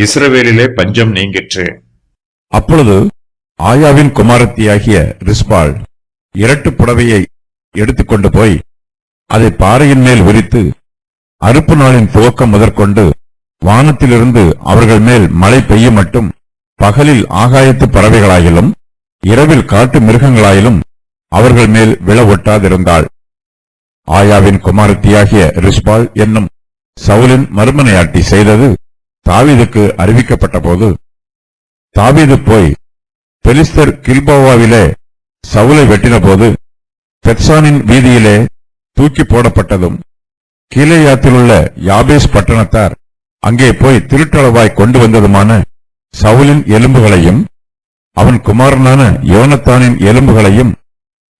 இஸ்ரவேலிலே பஞ்சம் நீங்கிற்று. அப்பொழுது ஆயாவின் குமாரத்தியாகிய ரிஸ்பாள் இரட்டு புடவையை எடுத்துக்கொண்டு போய் அதை பாறையின் மேல் விரித்து, அறுப்பு நாளின் துவக்கம் முதற்கொண்டு வானத்திலிருந்து அவர்கள் மேல் மழை பெய்ய மட்டும் பகலில் ஆகாயத்து பறவைகளாயிலும் இரவில் காட்டு மிருகங்களாயிலும் அவர்கள் மேல் விழ ஒட்டாதிருந்தாள். ஆயாவின் குமாரத்தியாகிய ரிஸ்பாள் என்னும் சவுலின் மறுமனையாட்டி செய்தது தாவீதுக்கு அறிவிக்கப்பட்ட போது, தாவீது போய் பெலிஸ்தர் கில்போவாவிலே சவுலை வெட்டின போது பெத்சானின் வீதியிலே தூக்கி போடப்பட்டதும், கீலேயாத்திலுள்ள யாபேஸ் பட்டணத்தார் அங்கே போய் திருட்டளவாய் கொண்டு வந்ததுமான சவுலின் எலும்புகளையும் அவன் குமாரனான யோனத்தானின் எலும்புகளையும்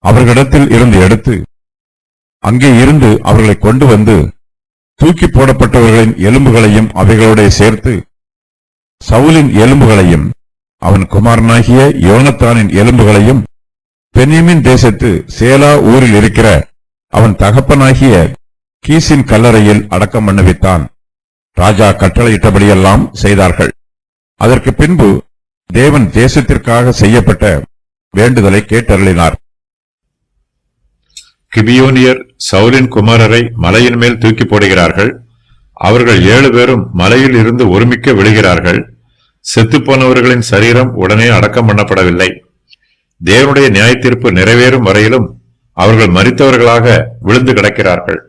அவர்களிடத்தில் இருந்து எடுத்து அங்கே இருந்து அவர்களை கொண்டு வந்து தூக்கி போடப்பட்டவர்களின் எலும்புகளையும் அவைகளோட சேர்த்து சவுலின் எலும்புகளையும் அவன் குமாரனாகிய யோனத்தானின் எலும்புகளையும் பென்யமீன் தேசத்து சேலா ஊரில் இருக்கிற அவன் தகப்பனாகிய கீசின் கல்லறையில் அடக்கம் பண்ணுவித்தான். ராஜா கட்டளையிட்டபடியெல்லாம் செய்தார்கள். அதற்கு பின்பு தேவன் தேசத்திற்காக செய்யப்பட்ட வேண்டுதலை கேட்டருளினார். கிபியோனியர் சவுலின் குமாரரை மலையின் மேல் தூக்கி போடுகிறார்கள். அவர்கள் 7 பேரும் மலையில் இருந்து ஒருமிக்க விழுகிறார்கள். செத்துப்போனவர்களின் சரீரம் உடனே அடக்கம் பண்ணப்படவில்லை. தேவனுடைய நியாயத்தீர்ப்பு நிறைவேறும் வரையிலும் அவர்கள் மரித்தவர்களாக விழுந்து கிடக்கிறார்கள்.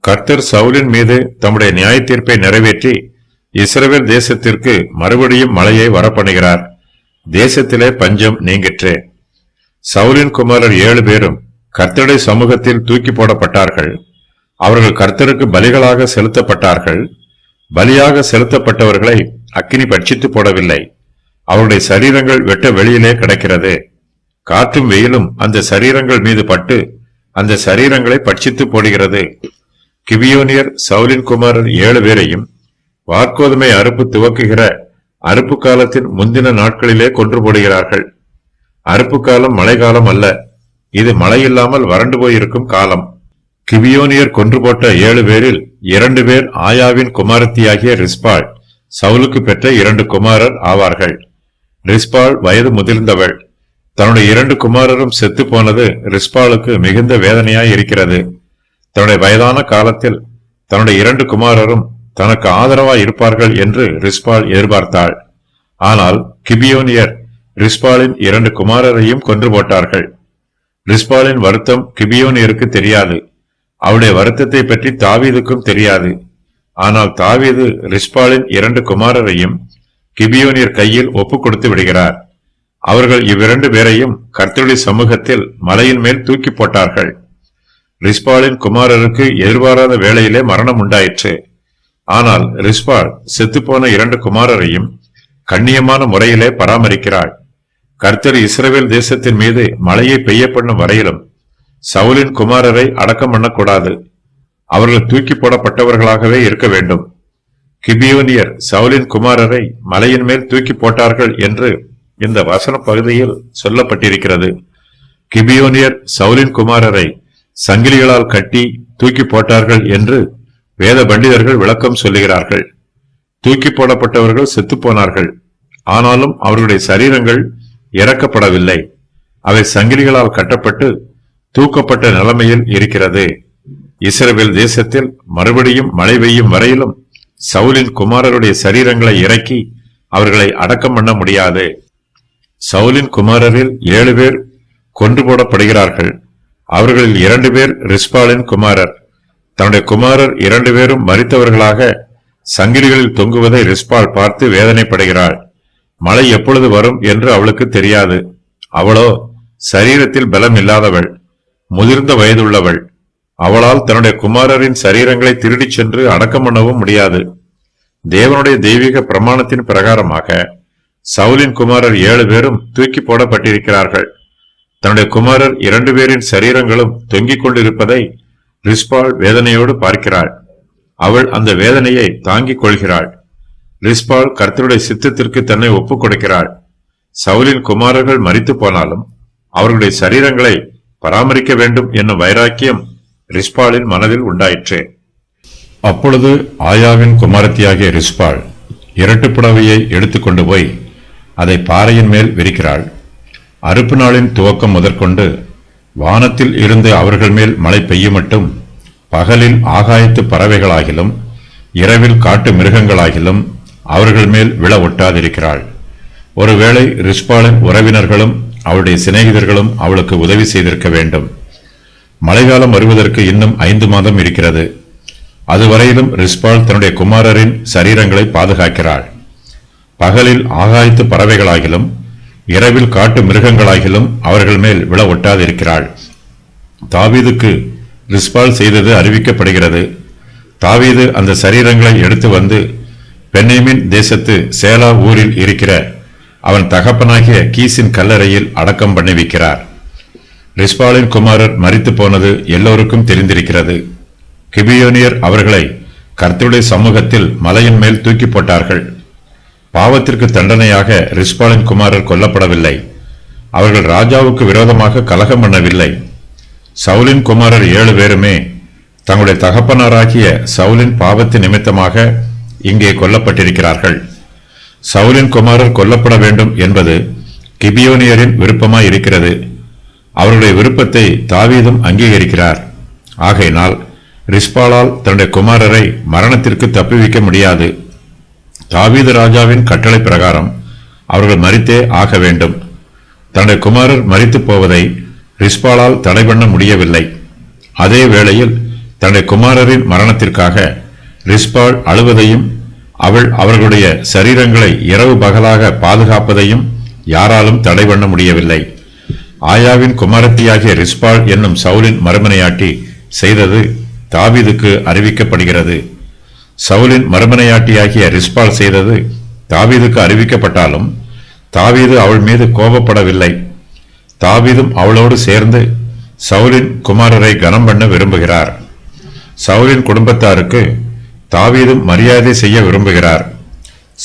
கர்த்தர் சவுலின் மீது தம்முடைய நியாயத்தீர்ப்பை நிறைவேற்றி இஸ்ரவேல் தேசத்திற்கு மறுபடியும் மழையை வரப்பண்ணுகிறார். தேசத்திலே பஞ்சம் நீங்கிற்று. சவுலின் குமாரர் 7 பேரும் கர்த்தருடைய சமூகத்தில் தூக்கி போடப்பட்டார்கள். அவர்கள் கர்த்தருக்கு பலிகளாக செலுத்தப்பட்டார்கள். பலியாக செலுத்தப்பட்டவர்களை அக்கினி பட்சித்து போடவில்லை. அவருடைய சரீரங்கள் வெட்ட வெளியிலே கிடக்கிறது. காற்றும் வெயிலும் அந்த சரீரங்கள் மீது பட்டு அந்த சரீரங்களை பட்சித்து போடுகிறது. கிபியோனியர் சவுலின் குமாரர் 7 பேரையும் வார்கோதுமை அறுப்பு துவக்குகிற அறுப்பு காலத்தின் முந்தின நாட்களிலே கொன்று போடுகிறார்கள். அறுப்பு காலம் மழை காலம் அல்ல, இது மழையில்லாமல் வறண்டு போயிருக்கும் காலம். கிபியோனியர் கொன்று போட்ட 7 பேரில் 2 பேர் ஆயாவின் குமாரத்தியாகிய ரிஸ்பாள், சவுலுக்கு பெற்ற 2 குமாரர் ஆவார்கள். ரிஸ்பாள் வயது முதிர்ந்தவள். தன்னுடைய 2 குமாரரும் செத்து போனது ரிஸ்பாளுக்கு மிகுந்த வேதனையாய் இருக்கிறது. தன்னுடைய வயதான காலத்தில் தன்னுடைய 2 குமாரரும் தனக்கு ஆதரவாய் இருப்பார்கள் என்று ரிஸ்பாள் எதிர்பார்த்தாள். ஆனால் கிபியோனியர் ரிஸ்பாளின் 2 குமாரரையும் கொன்று போட்டார்கள். ரிஸ்பாளின் வருத்தம் கிபியோனியருக்கு தெரியாது. அவருடைய வருத்தத்தை பற்றி தாவீதுக்கும் தெரியாது. ஆனால் தாவீது ரிஸ்பாளின் 2 குமாரரையும் கிபியோனியர் கையில் ஒப்புக் கொடுத்து விடுகிறார். அவர்கள் இவ்விரண்டு பேரையும் கர்த்தருடைய சமூகத்தில் மலையின் மேல் தூக்கி போட்டார்கள். ரிஸ்பாளின் குமாரருக்கு எதிர்பாராத வேளையிலே மரணம் உண்டாயிற்று. ஆனால் ரிஸ்பாள் செத்துப்போன 2 குமாரரையும் கண்ணியமான முறையிலே பராமரிக்கிறாள். கர்த்தர் இஸ்ரவேல் தேசத்தின் மீது மழையை பெய்ய பண்ணும் வரையிலும் சவுலின் குமாரரை அடக்கம் பண்ணக்கூடாது. அவர்கள் தூக்கி போடப்பட்டவர்களாகவே இருக்க வேண்டும். கிபியோனியர் சவுலின் குமாரரை மலையின் மேல் தூக்கி போட்டார்கள் என்று இந்த வசன பகுதியில் சொல்லப்பட்டிருக்கிறது. கிபியோனியர் சவுலின் குமாரரை சங்கிலிகளால் கட்டி தூக்கி போட்டார்கள் என்று வேத பண்டிதர்கள் விளக்கம் சொல்லுகிறார்கள். தூக்கி போடப்பட்டவர்கள் செத்துப்போனார்கள். ஆனாலும் அவர்களுடைய சரீரங்கள் இறக்கப்படவில்லை. அவை சங்கிலிகளால் கட்டப்பட்டு தூக்கப்பட்ட நிலைமையில் இருக்கிறது. இஸ்ரவேல் தேசத்தில் மறுபடியும் மழை பெய்யும் வரையிலும் சவுலின் குமாரருடைய சரீரங்களை இறக்கி அவர்களை அடக்கம் பண்ண முடியாது. சவுலின் குமாரரில் 7 பேர் கொன்று போடப்படுகிறார்கள். அவர்களில் 2 பேர் ரிஸ்பாளின் குமாரர். தன்னுடைய குமாரர் 2 பேரும் மரித்தவர்களாக சங்கிலிகளில் தொங்குவதை ரிஸ்பாள் பார்த்து வேதனைப்படுகிறாள். மழை எப்பொழுது வரும் என்று அவளுக்கு தெரியாது. அவளோ சரீரத்தில் பலம் இல்லாதவள், முதிர்ந்த வயதுள்ளவள். அவளால் தன்னுடைய குமாரரின் சரீரங்களை திருடிச் சென்று அடக்கம் பண்ணவும் முடியாது. தேவனுடைய தெய்வீக பிரமாணத்தின் பிரகாரமாக சவுலின் குமாரர் 7 பேரும் தூக்கி போடப்பட்டிருக்கிறார்கள். தன்னுடைய குமாரர் 2 பேரின் சரீரங்களும் தொங்கிக் கொண்டிருப்பதை ரிஸ்பாள் வேதனையோடு பார்க்கிறாள். அவள் அந்த வேதனையை தாங்கிக் கொள்கிறாள். ரிஸ்பாள் கர்த்தருடைய சித்தத்திற்கு தன்னை ஒப்புக் கொடுக்கிறாள். சவுலின் குமாரர்கள் மரித்து போனாலும் அவர்களுடைய சரீரங்களை பராமரிக்க வேண்டும் என்னும் வைராக்கியம் ரிஸ்பாளின் மனதில் உண்டாயிற்று. அப்பொழுது ஆயாவின் குமாரத்தியாகிய ரிஸ்பாள் இரட்டுப் புடவையை எடுத்துக்கொண்டு போய் அதை பாறையின் மேல் விரிக்கிறாள். அறுப்பு நாளின் துவக்கம் முதற்கொண்டு வானத்தில் இருந்து அவர்கள் மேல் மழை பெய்யுமட்டும் பகலில் ஆகாயத்து பறவைகளாகிலும் இரவில் காட்டு மிருகங்களாகிலும் அவர்கள் மேல் விழ ஒட்டாதிருக்கிறாள். ஒருவேளை ரிஸ்பாளின் உறவினர்களும் அவளுடைய சிநேகிதர்களும் அவளுக்கு உதவி செய்திருக்க வேண்டும். மழைக்காலம் வருவதற்கு இன்னும் 5 மாதம் இருக்கிறது. அதுவரையிலும் ரிஸ்பாள் தன்னுடைய குமாரரின் சரீரங்களை பாதுகாக்கிறாள். பகலில் ஆகாயத்து பறவைகளாகிலும் இரவில் காட்டு மிருகங்களாகிலும் அவர்கள் மேல் விழ ஒட்டாதிருக்கிறாள். தாவீதுக்கு ரிஸ்பாள் செய்தது அறிவிக்கப்படுகிறது. தாவீது அந்த சரீரங்களை எடுத்து வந்து பென்யமீன் தேசத்து சேலா ஊரில் இருக்கிற அவன் தகப்பனாகிய கீசின் கல்லறையில் அடக்கம் பண்ணி வைக்கிறார். ரிஸ்பாளின் குமாரர் மரித்து போனது எல்லோருக்கும் தெரிந்திருக்கிறது. கிபியோனியர் அவர்களை கர்த்தருடைய சமூகத்தில் மலையின் மேல் தூக்கி போட்டார்கள். பாவத்திற்கு தண்டனையாக ரிஸ்பாளின் குமாரர் கொல்லப்படவில்லை. அவர்கள் ராஜாவுக்கு விரோதமாக கலகம் பண்ணவில்லை. சவுலின் குமாரர் 7 பேருமே தங்களுடைய தகப்பனாராகிய சவுலின் பாவத்தின் நிமித்தமாக இங்கே கொல்லப்பட்டிருக்கிறார்கள். சவுலின் குமாரர் கொல்லப்பட வேண்டும் என்பது கிபியோனியரின் விருப்பமாய் இருக்கிறது. அவருடைய விருப்பத்தை தாவீதும் அங்கீகரிக்கிறார். ஆகையினால் ரிஸ்பாளால் தன்னுடைய குமாரரை மரணத்திற்கு தப்புவிக்க முடியாது. தாவீது ராஜாவின் கட்டளை பிரகாரம் அவர்கள் மரித்தே ஆக வேண்டும். தன்னுடைய குமாரர் மரித்து போவதை ரிஸ்பாளால் தடை பண்ண முடியவில்லை. அதே வேளையில் தன்னுடைய குமாரரின் மரணத்திற்காக ரிஸ்பாள் அழுவதையும் அவர்களுடைய சரீரங்களை இரவு பகலாக பாதுகாப்பதையும் யாராலும் தடை பண்ண முடியவில்லை. ஆயாவின் குமாரத்தியாகிய ரிஸ்பாள் என்னும் சவுலின் மறுமனையாட்டி செய்தது தாவீதுக்கு அறிவிக்கப்படுகிறது. சவுலின் மறுமனையாட்டியாகிய ரிஸ்பாள் செய்தது தாவீதுக்கு அறிவிக்கப்பட்டாலும் தாவீது அவள் மீது கோபப்படவில்லை. தாவீதும் அவளோடு சேர்ந்து சவுலின் குமாரரை கனம் பண்ண விரும்புகிறார். சவுலின் குடும்பத்தாருக்கு தாவீதும் மரியாதை செய்ய விரும்புகிறார்.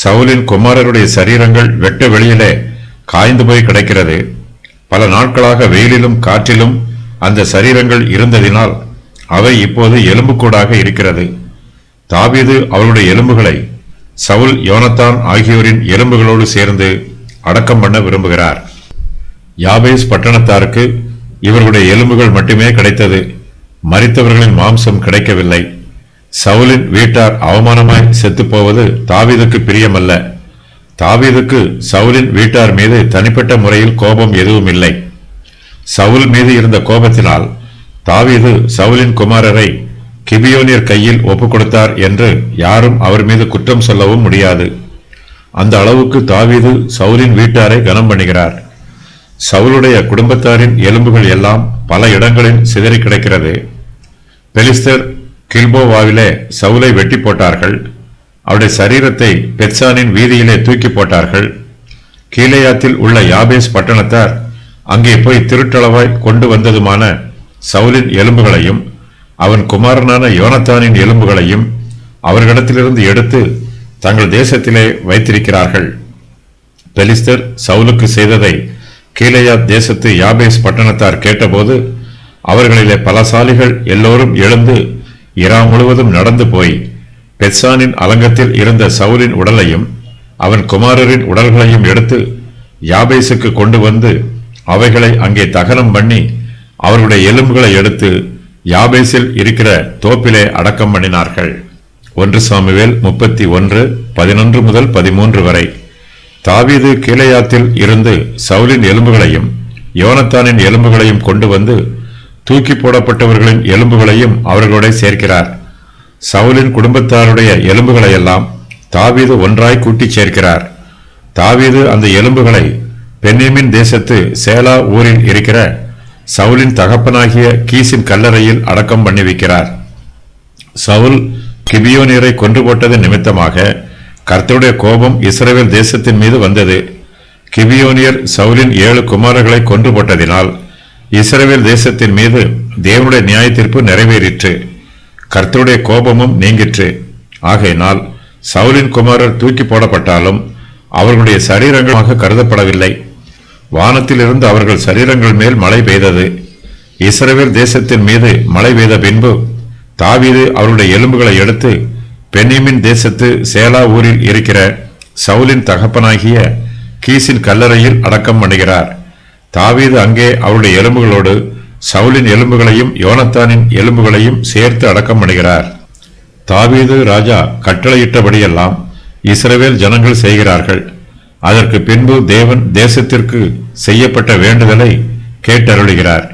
சவுலின் குமாரருடைய சரீரங்கள் வெட்ட வெளியிலே காய்ந்து போய் கிடக்கிறது. பல நாட்களாக வெயிலிலும் காற்றிலும் அந்த சரீரங்கள் இருந்ததினால் அவை இப்போது எலும்புக்கூடாக இருக்கிறது. தாவீது அவருடைய எலும்புகளை சவுல் யோனத்தான் ஆகியோரின் எலும்புகளோடு சேர்ந்து அடக்கம் பண்ண விரும்புகிறார். யாபேஸ் பட்டணத்தாருக்கு இவர்களுடைய எலும்புகள் மட்டுமே கிடைத்தது. மரித்தவர்களின் மாம்சம் கிடைக்கவில்லை. சவுலின் வீட்டார் அவமானமாய் செத்துப்போவது தாவீதுக்கு பிரியமல்ல. தாவீதுக்கு சவுலின் வீட்டார் மீது தனிப்பட்ட முறையில் கோபம் எதுவும் இல்லை. சவுல் மீது இருந்த கோபத்தினால் தாவீது சவுலின் குமாரரை கிபியோனியர் கையில் ஒப்புக் கொடுத்தார் என்று யாரும் அவர் மீது குற்றம் சொல்லவும் முடியாது. அந்த அளவுக்கு தாவீது சவுலின் வீட்டாரை கனம் பண்ணுகிறார். சவுலுடைய குடும்பத்தாரின் எலும்புகள் எல்லாம் பல இடங்களில் சிதறி கிடக்கிறது. பெலிஸ்தர் கில்போவாவிலே சவுலை வெட்டி போட்டார்கள். அவருடைய சரீரத்தை பெத்சானின் வீதியிலே தூக்கி போட்டார்கள். கீலேயாத்தில் உள்ள யாபேஸ் பட்டணத்தார் அங்கே போய் திருட்டளவாய் கொண்டு வந்ததுமான சவுலின் எலும்புகளையும் அவன் குமாரனான யோனத்தானின் எலும்புகளையும் அவர்களிடத்திலிருந்து எடுத்து தங்கள் தேசத்திலே வைத்திருக்கிறார்கள். பெலிஸ்தர் சவுலுக்கு செய்ததை கீலேயாத் தேசத்து யாபேஸ் பட்டணத்தார் கேட்டபோது அவர்களிலே பலசாலிகள் எல்லோரும் எழுந்து இரா முழுவதும் நடந்து போய் பெத்சானின் அலங்கத்தில் இருந்த சவுலின் உடலையும் அவன் குமாரரின் உடல்களையும் எடுத்து யாபேசுக்கு கொண்டு வந்து அவைகளை அங்கே தகனம் பண்ணி அவர்களுடைய எலும்புகளை எடுத்து யாபேசில் இருக்கிற தோப்பிலே அடக்கம் பண்ணினார்கள். 1 சாமுவேல் 31:11 முதல் 13 வரை. தாவீது கீலேயாத்தில் இருந்து சவுலின் எலும்புகளையும் யோனத்தானின் எலும்புகளையும் கொண்டு வந்து தூக்கி போடப்பட்டவர்களின் எலும்புகளையும் அவர்களோட சேர்க்கிறார். சவுலின் குடும்பத்தாருடைய எலும்புகளையெல்லாம் தாவீது ஒன்றாய் கூட்டிச் சேர்க்கிறார். தாவீது அந்த எலும்புகளை பென்யமீன் தேசத்து சேலா ஊரில் இருக்கிற சவுலின் தகப்பனாகிய கீசின் கல்லறையில் அடக்கம் பண்ணி வைக்கிறார். சவுல் கிபியோனியரை கொன்று போட்டதன் நிமித்தமாக கர்த்தருடைய கோபம் இஸ்ரவேல் தேசத்தின் மீது வந்தது. கிபியோனியர் சவுலின் 7 குமாரர்களை கொன்று போட்டதினால் இஸ்ரவேல் தேசத்தின் மீது தேவனுடைய நியாய தீர்ப்பு நிறைவேறிற்று. கர்த்தருடைய கோபமும் நீங்கிற்று. ஆகையினால் சவுலின் குமாரர் தூக்கி போடப்பட்டாலும் அவர்களுடைய சரீரங்களாக கருதப்படவில்லை. வானத்திலிருந்து அவர்கள் சரீரங்கள் மேல் மழை பெய்தது. இஸ்ரவேல் தேசத்தின் மீது மழை பெய்த பின்பு தாவீது அவருடைய எலும்புகளை எடுத்து பென்யமீன் தேசத்து சேலா ஊரில் இருக்கிற சவுலின் தகப்பனாகிய கீசின் கல்லறையில் அடக்கம் பண்ணுகிறார். தாவீது அங்கே அவருடைய எலும்புகளோடு சவுலின் எலும்புகளையும் யோனத்தானின் எலும்புகளையும் சேர்த்து அடக்கம் பண்ணுகிறார். தாவீது ராஜா கட்டளையிட்டபடியெல்லாம் இஸ்ரவேல் ஜனங்கள் செய்கிறார்கள். அதற்கு பின்பு தேவன் தேசத்திற்கு செய்யப்பட்ட வேண்டுதலை கேட்டருளுகிறார்.